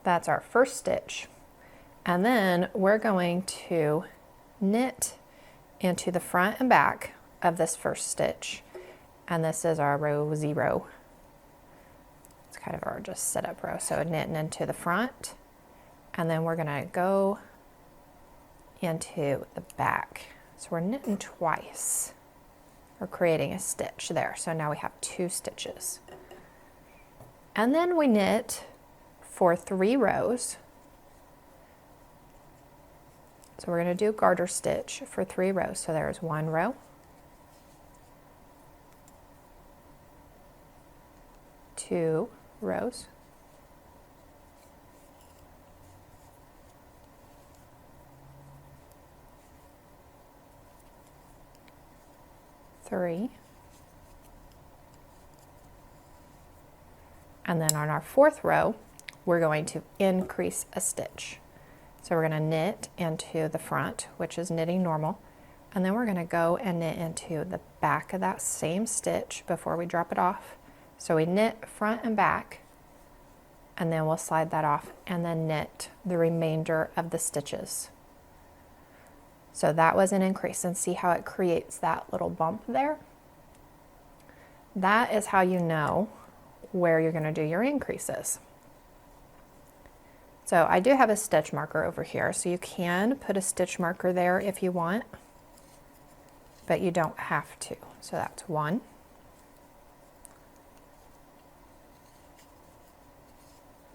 That's our first stitch. And then we're going to knit into the front and back of this first stitch. And this is our row 0. It's kind of our just setup row. So knitting into the front, and then we're gonna go into the back. So we're knitting twice. We're creating a stitch there. So now we have 2 stitches. And then we knit for 3 rows. So we're going to do a garter stitch for 3 rows. So there's 1 row, 2 rows, 3, and then on our 4th row, we're going to increase a stitch. So we're going to knit into the front, which is knitting normal, and then we're going to go and knit into the back of that same stitch before we drop it off. So we knit front and back, and then we'll slide that off and then knit the remainder of the stitches. So that was an increase, and see how it creates that little bump there? That is how you know where you're going to do your increases. So I do have a stitch marker over here, so you can put a stitch marker there if you want, but you don't have to. So that's 1,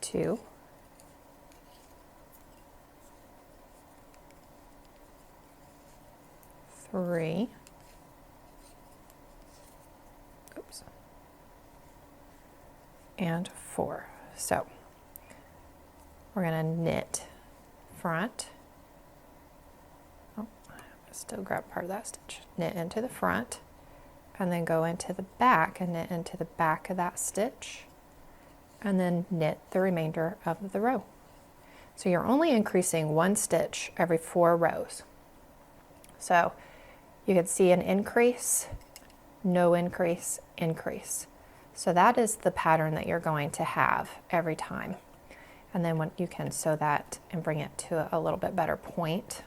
2, 3, oops, and 4. So we're going to knit front, still grab part of that stitch, knit into the front, and then go into the back and knit into the back of that stitch, and then knit the remainder of the row. So you're only increasing 1 stitch every 4 rows. So you can see an increase, no increase, increase. So that is the pattern that you're going to have every time. And then when you can sew that and bring it to a little bit better point